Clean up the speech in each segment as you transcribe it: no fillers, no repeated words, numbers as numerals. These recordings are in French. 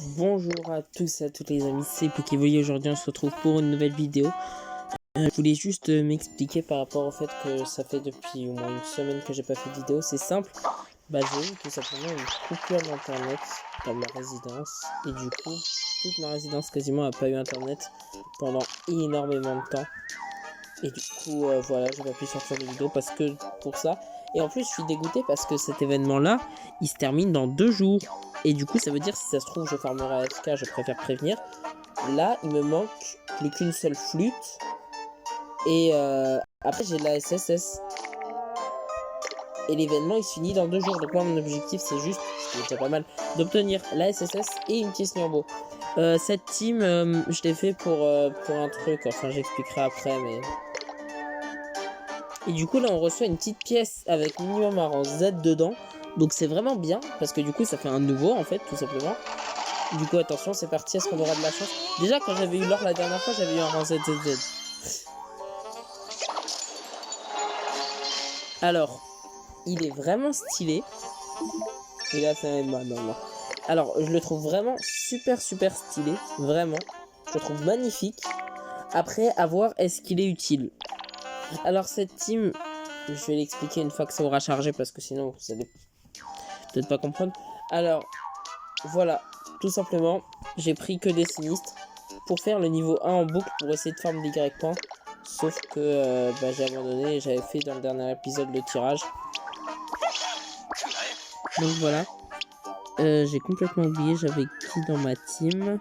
Bonjour à tous et à toutes les amis, c'est Pokévolley. Aujourd'hui on se retrouve pour une nouvelle vidéo. Je voulais juste m'expliquer par rapport au fait que ça fait depuis au moins une semaine que j'ai pas fait de vidéo. C'est simple, j'ai eu tout simplement une coupure d'internet dans ma résidence. Et du coup, toute ma résidence quasiment a pas eu internet pendant énormément de temps. Et du coup, voilà, j'ai pas pu sortir de vidéo parce que pour ça. Et en plus, je suis dégoûté parce que cet événement-là, il se termine dans 2 jours. Et du coup, ça veut dire, si ça se trouve, je farmerai AFK, je préfère prévenir. Là, il me manque plus qu'une seule flûte. Et après, j'ai la SSS. Et l'événement, il se finit dans 2 jours. Donc moi, mon objectif, c'est juste, ce qui est déjà pas mal, d'obtenir la SSS et une pièce Niambo. Cette team, je l'ai fait pour un truc. Enfin, j'expliquerai après, mais... Et du coup, là, on reçoit une petite pièce avec minimum un rang Z dedans. Donc c'est vraiment bien, parce que du coup, ça fait un nouveau, en fait, tout simplement. Du coup, attention, c'est parti, est-ce qu'on aura de la chance? Déjà, quand j'avais eu l'or la dernière fois, j'avais eu un rang ZZZ. Alors, il est vraiment stylé. Et là, c'est... Non. Alors, je le trouve vraiment super stylé. Vraiment. Je le trouve magnifique. Après, à voir, est-ce qu'il est utile? Alors, cette team, je vais l'expliquer une fois que ça aura chargé, parce que sinon, vous allez peut-être pas comprendre. Alors, voilà. Tout simplement, j'ai pris que des sinistres pour faire le niveau 1 en boucle pour essayer de farm des Y points. Sauf que j'ai abandonné et j'avais fait dans le dernier épisode le tirage. Donc voilà. J'ai complètement oublié, j'avais qui dans ma team?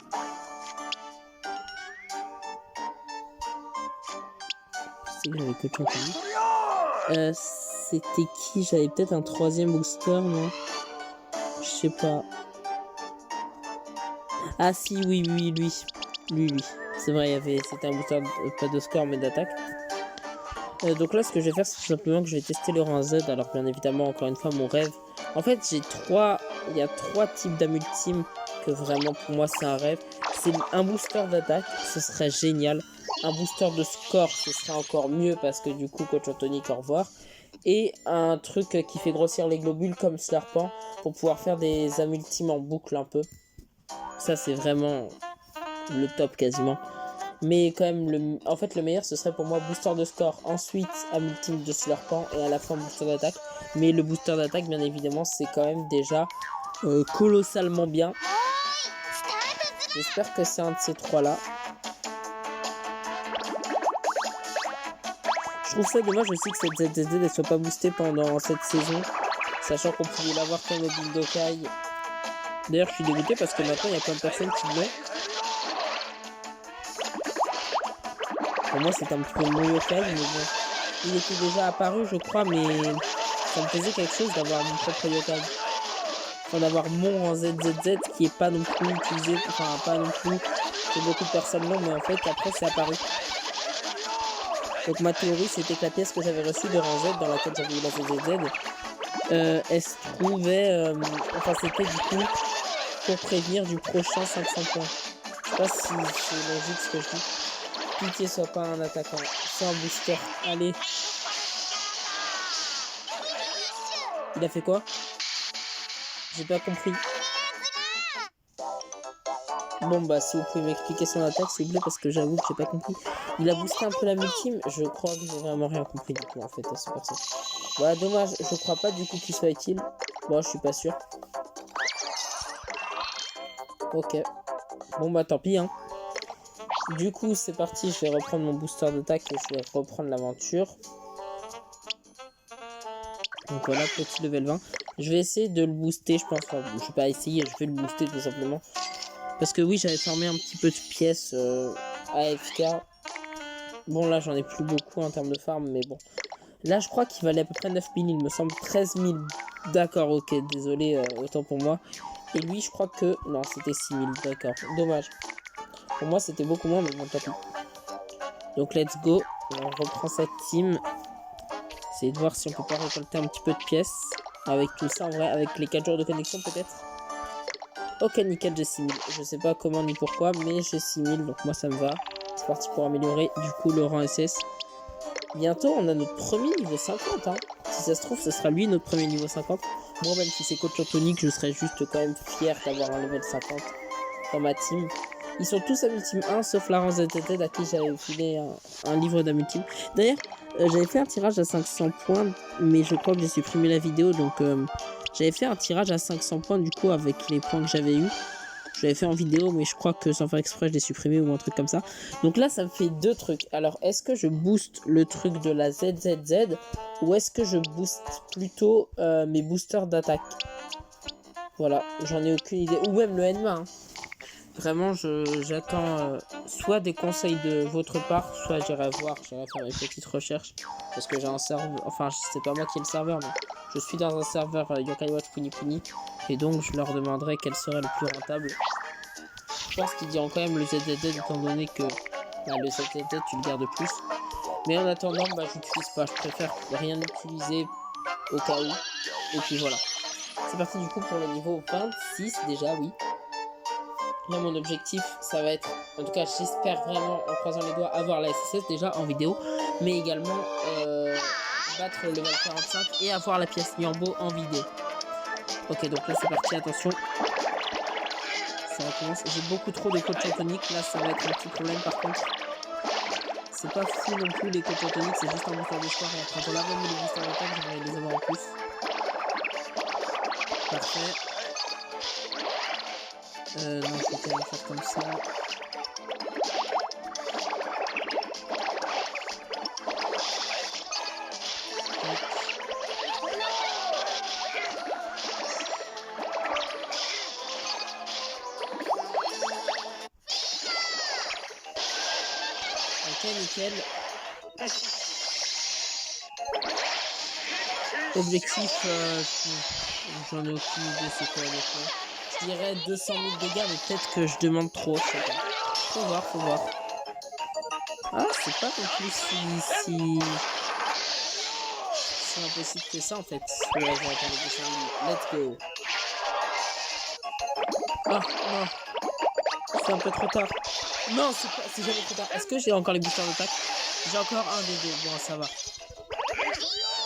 Je sais que j'avais que Chantilly. C'était qui? J'avais peut-être un 3ème booster, non? Je sais pas. Ah si, oui, lui. C'est vrai, c'était un booster, pas de score, mais d'attaque. Donc là, ce que je vais faire, c'est tout simplement que je vais tester le rang Z. Alors bien évidemment, encore une fois, mon rêve. En fait, il y a 3 types d'amultime que vraiment, pour moi, c'est un rêve. C'est un booster d'attaque, ce serait génial. Un booster de score, ce serait encore mieux parce que du coup, coach Anthony, au revoir. Et un truc qui fait grossir les globules comme Slurpant pour pouvoir faire des amultimes en boucle un peu. Ça, c'est vraiment le top quasiment. Mais quand même, en fait, le meilleur, ce serait pour moi booster de score. Ensuite, amultime de Slurpant et à la fin booster d'attaque. Mais le booster d'attaque, bien évidemment, c'est quand même déjà colossalement bien. J'espère que c'est un de ces 3-là. Je trouve ça dommage aussi que cette ZZZ ne soit pas boostée pendant cette saison. Sachant qu'on pouvait l'avoir comme le Bulldokai. D'ailleurs, je suis dégoûté parce que maintenant, il y a plein de personnes qui l'ont. Pour moi, c'est un petit peu le yokai, mais bon. Il était déjà apparu, je crois, mais ça me faisait quelque chose d'avoir mon propre yokai. Enfin, d'avoir mon en ZZZ qui est pas non plus utilisé, enfin, pas non plus que beaucoup de personnes l'ont, mais en fait, après, c'est apparu. Donc, ma théorie, c'était que la pièce que j'avais reçue de rang Z, dans laquelle j'avais eu la ZZZ, elle se trouvait, enfin, c'était du coup pour prévenir du prochain 500 points. Je sais pas si c'est logique ce que je dis. Pitié, soit pas un attaquant, c'est un booster. Allez. Il a fait quoi? J'ai pas compris. Bon si vous pouvez m'expliquer son attaque s'il vous plaît, parce que j'avoue que j'ai pas compris. Il a boosté un peu la multime. Je crois que j'ai vraiment rien compris du tout en fait à ce perso. Voilà, dommage, je crois pas du coup qu'il soit utile. Bon, je suis pas sûr. Ok. Bon tant pis hein. Du coup c'est parti, je vais reprendre mon booster d'attaque et je vais reprendre l'aventure. Donc voilà, petit level 20. Je vais essayer de le booster, je pense. Enfin, je vais pas essayer, je vais le booster tout simplement. Parce que oui, j'avais farmé un petit peu de pièces AFK. Bon, là, j'en ai plus beaucoup en termes de farm, mais bon. Là, je crois qu'il valait à peu près 9000, il me semble. 13 000. D'accord, ok, désolé, autant pour moi. Et lui, je crois que... Non, c'était 6000, d'accord. Dommage. Pour moi, c'était beaucoup moins, mais bon, tant pis. Donc, let's go. On reprend cette team. Essayer de voir si on peut pas récolter un petit peu de pièces. Avec tout ça, en vrai, avec les 4 jours de connexion, peut-être. Ok, nickel, j'ai 6000. Je sais pas comment ni pourquoi, mais j'ai 6000, donc moi ça me va. C'est parti pour améliorer du coup le rang SS. Bientôt, on a notre premier niveau 50. Hein. Si ça se trouve, ce sera lui notre premier niveau 50. Moi, même si c'est coach Anthony, je serais juste quand même fier d'avoir un level 50. dans ma team. Ils sont tous à Ultime 1 sauf Laurent ZZZ à qui j'avais filé un livre d'Ultime. D'ailleurs, j'avais fait un tirage à 500 points, mais je crois que j'ai supprimé la vidéo. Donc j'avais fait un tirage à 500 points du coup avec les points que j'avais eu. Je l'avais fait en vidéo, mais je crois que sans faire exprès, je l'ai supprimé ou un truc comme ça. Donc là, ça me fait deux trucs. Alors, est-ce que je booste le truc de la ZZZ ou est-ce que je booste plutôt mes boosters d'attaque? Voilà, j'en ai aucune idée. Ou même le Enma. Hein. Vraiment, j'attends soit des conseils de votre part, soit j'irai voir, j'irai faire mes petites recherches. Parce que j'ai un serveur, enfin, c'est pas moi qui ai le serveur, mais je suis dans un serveur Yokai Watch Puni Puni. Et donc, je leur demanderai quel serait le plus rentable. Je pense qu'ils diront quand même le ZZZ, étant donné que le ZZZ, tu le gardes plus. Mais en attendant, j'utilise pas. Je préfère rien utiliser au cas où. Et puis voilà. C'est parti du coup pour le niveau 26 déjà, oui. Là, mon objectif, ça va être, en tout cas, j'espère vraiment, en croisant les doigts, avoir la SSS déjà en vidéo, mais également battre le level 45 et avoir la pièce Niambo en vidéo. Ok, donc là, c'est parti, attention. Ça recommence. J'ai beaucoup trop de coachs toniques, là, ça va être un petit problème par contre. C'est pas fou non plus les coachs toniques, c'est juste un booster de score et après, voilà, même les boosters d'attaque, j'aimerais les avoir en plus. Parfait. Non, je vais quand même faire comme ça. Ok, nickel. Objectif, j'en ai aucune idée c'est quoi honnêtement. Je dirais 200 000 dégâts, mais peut-être que je demande trop, je sais pas. Faut voir, faut voir. Ah, c'est pas non plus si impossible que ça en fait. Ouais, je vais attendre 200 000. Let's go. Ah, non. C'est un peu trop tard. Non, c'est jamais trop tard. Est-ce que j'ai encore les boosters d'attaque? J'ai encore un des deux. Bon, ça va.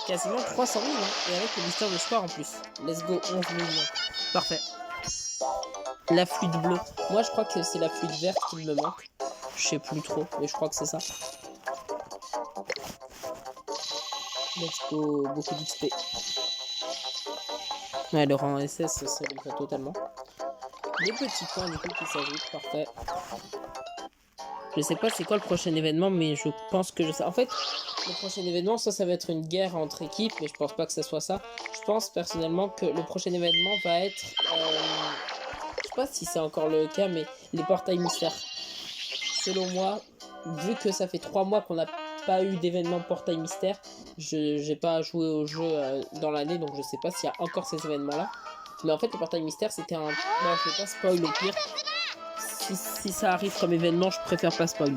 Quasiment 300 000, hein. Et avec le booster de score en plus. Let's go, 11 millions. Parfait. La fluide bleue. Moi, je crois que c'est la fluide verte qui me manque. Je sais plus trop, mais je crois que c'est ça. Let's go, beaucoup d'XP. Ouais, le rang SS, ça lui fait totalement. Des petits points du coup qui s'ajoutent, parfait. Je sais pas c'est quoi le prochain événement, mais je pense que je sais. En fait, le prochain événement, ça va être une guerre entre équipes, mais je pense pas que ça soit ça. Je pense personnellement que le prochain événement va être... je sais pas si c'est encore le cas, mais les portails mystères. Selon moi, vu que ça fait 3 mois qu'on n'a pas eu d'événement portail mystère, j'ai pas joué au jeu dans l'année, donc je sais pas s'il y a encore ces événements-là. Mais en fait, le portail mystère, c'était un... Non, je vais pas spoil au pire. Si ça arrive comme événement, je préfère pas spoil.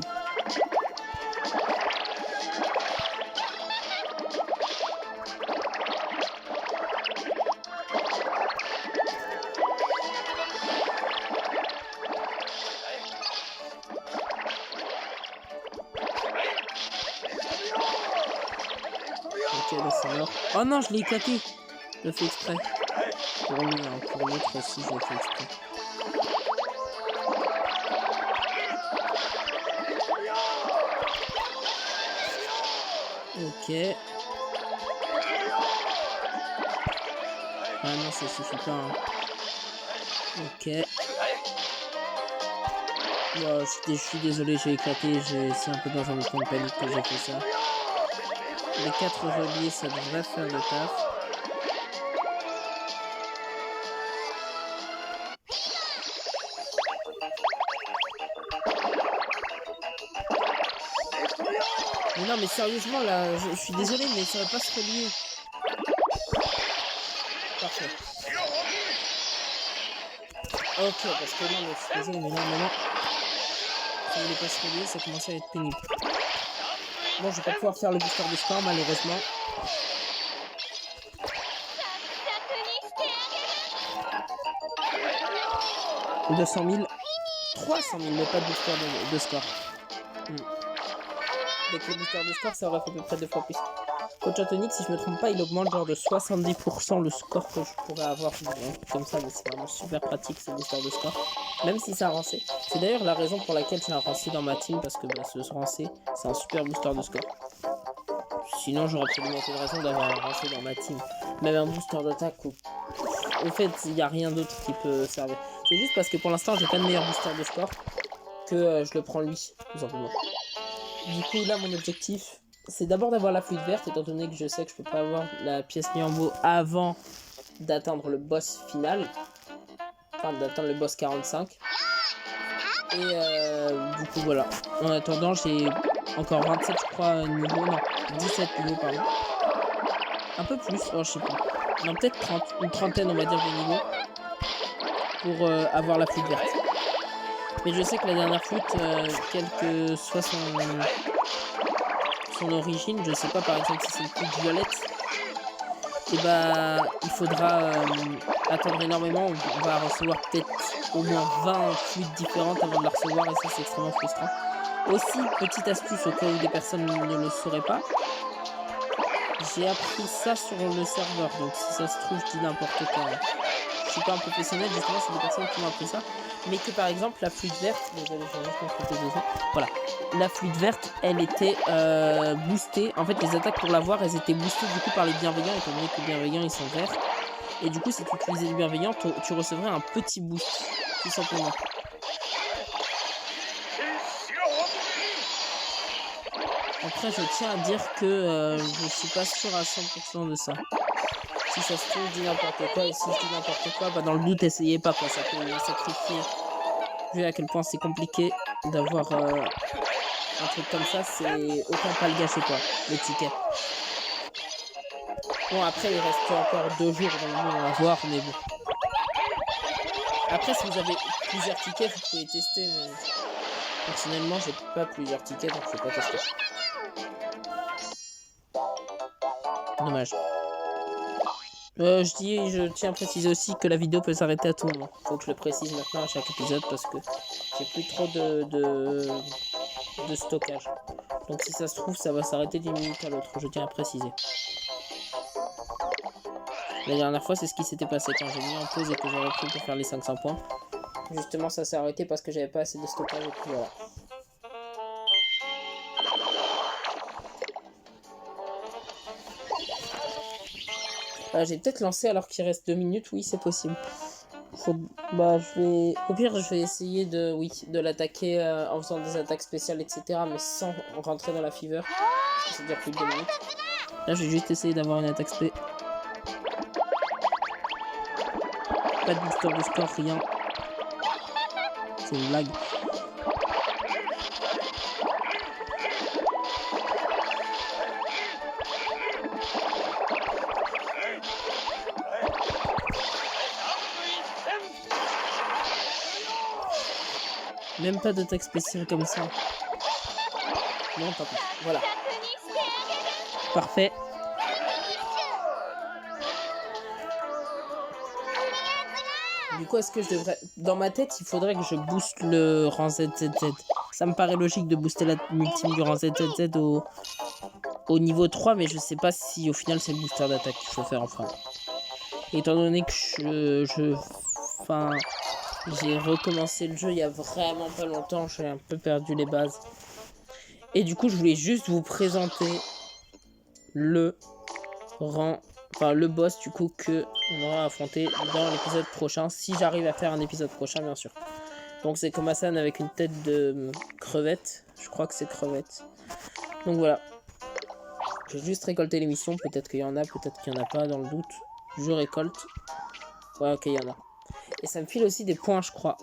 Ok, là c'est mort. Oh non, je l'ai éclaté. Je l'ai fait exprès. Pour lui, hein, pour l'autre aussi, je l'ai fait exprès. Ok. Ah non, ça suffit pas. Hein. Ok. Bon, je suis désolé, j'ai éclaté. C'est un peu dans un moment de panique que j'ai fait ça. Les 4 reliés, ça devrait faire le taf. Mais non, mais sérieusement, là, je suis désolé, mais ça va pas se relier. Parfait. Ok, parce que non, mais je suis désolé, mais non. Ça voulait pas se relier, ça commençait à être pénible. Bon, je vais pas pouvoir faire le booster de score, malheureusement. « 200 000. 300 000, mais pas de booster de score. Avec le booster de score, ça aurait fait à peu près 2 fois plus. Coach Tonic, si je me trompe pas, il augmente genre de 70% le score que je pourrais avoir comme ça, mais c'est vraiment super pratique ce booster de score, même si c'est un rancé. C'est d'ailleurs la raison pour laquelle j'ai un rancé dans ma team, parce que bah, ce rancé, c'est un super booster de score. Sinon, j'aurais absolument aucune raison d'avoir un rancé dans ma team. Même un booster d'attaque où, au fait, il n'y a rien d'autre qui peut servir. C'est juste parce que pour l'instant, j'ai pas de meilleur booster de score que je le prends lui, tout simplement. Du coup, là, mon objectif, c'est d'abord d'avoir la fluide verte, étant donné que je sais que je peux pas avoir la pièce Niambo avant d'atteindre le boss final. Enfin, d'atteindre le boss 45. Et du coup, voilà. En attendant, j'ai encore 27, je crois, niveaux. Non, 17 niveaux, pardon. Un peu plus, oh, je sais pas. Non, peut-être 30, une trentaine, on va dire, de niveaux. Pour avoir la flûte verte. Mais je sais que la dernière flûte, quelle que soit son origine, je sais pas par exemple si c'est une flûte violette, et bah il faudra attendre énormément. On va recevoir peut-être au moins 20 flûtes différentes avant de la recevoir, et ça c'est extrêmement frustrant. Aussi, petite astuce au cas où des personnes ne le sauraient pas, j'ai appris ça sur le serveur, donc si ça se trouve je dis n'importe quoi. Je suis pas un professionnel, justement c'est des personnes qui m'ont appris ça, mais que par exemple la flûte verte, désolé, je vais juste m'en dessus. Voilà, la flûte verte, elle était boostée. En fait, les attaques pour l'avoir, elles étaient boostées du coup par les bienveillants, étant donné que les bienveillants ils sont verts. Et du coup, si tu utilisais les bienveillants, tu recevrais un petit boost, tout simplement. Après, je tiens à dire que je suis pas sûr à 100% de ça. Si ça se trouve, je dis n'importe quoi, et si je dis n'importe quoi, bah dans le doute, essayez pas, quoi, ça peut sacrifier. Vu à quel point c'est compliqué d'avoir un truc comme ça, c'est autant pas le gâcher, quoi, le ticket. Bon, après, il reste encore 2 jours normalement à voir, mais bon. Après, si vous avez plusieurs tickets, vous pouvez tester, mais personnellement, j'ai pas plusieurs tickets, donc je vais pas tester. Dommage. Je tiens à préciser aussi que la vidéo peut s'arrêter à tout moment. Faut que je le précise maintenant à chaque épisode parce que j'ai plus trop de stockage. Donc si ça se trouve, ça va s'arrêter d'une minute à l'autre, je tiens à préciser. La dernière fois, c'est ce qui s'était passé quand j'ai mis en pause et que j'ai repris pour faire les 500 points. Justement, ça s'est arrêté parce que j'avais pas assez de stockage et puis voilà. J'ai peut-être lancé alors qu'il reste 2 minutes, oui c'est possible. Bah au pire je vais essayer de l'attaquer en faisant des attaques spéciales etc, mais sans rentrer dans la fever. Parce que ça dure plus de 2 minutes. Là je vais juste essayer d'avoir une attaque spé. Pas de booster de score, rien. C'est une blague. Même pas d'attaque spéciale comme ça. Non, pas plus. Voilà. Parfait. Du coup, est-ce que je devrais... Dans ma tête, il faudrait que je booste le rang ZZZ. Ça me paraît logique de booster la multime du rang ZZZ au niveau 3, mais je sais pas si au final c'est le booster d'attaque qu'il faut faire enfin. Étant donné que j'ai recommencé le jeu il y a vraiment pas longtemps, j'ai un peu perdu les bases. Et du coup, je voulais juste vous présenter le boss du coup que on aura affronté dans l'épisode prochain, si j'arrive à faire un épisode prochain bien sûr. Donc c'est Komasan avec une tête de crevette, je crois que c'est crevette. Donc voilà. J'ai juste récolté l'émission, peut-être qu'il y en a, peut-être qu'il n'y en a pas, dans le doute. Je récolte. Ouais, ok, il y en a. Et ça me file aussi des points, je crois.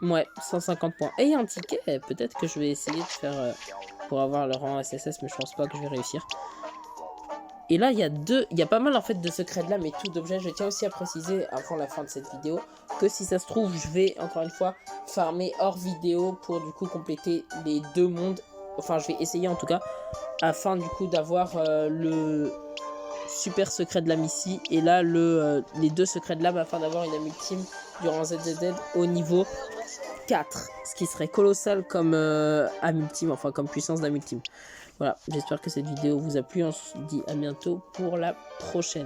Ouais, 150 points. Et il y a un ticket, peut-être que je vais essayer de faire pour avoir le rang SSS, mais je pense pas que je vais réussir. Et là, il y a pas mal en fait de secrets de l'âme et tout d'objets. Je tiens aussi à préciser avant la fin de cette vidéo que si ça se trouve, je vais encore une fois farmer hors vidéo pour du coup compléter les 2 mondes. Enfin, je vais essayer en tout cas, afin du coup d'avoir le super secret de l'âme ici. Et là, les 2 secrets de l'âme afin d'avoir une âme ultime durant ZZZ au niveau 4. Ce qui serait colossal comme âme ultime, enfin comme puissance d'âme ultime. Voilà, j'espère que cette vidéo vous a plu. On se dit à bientôt pour la prochaine.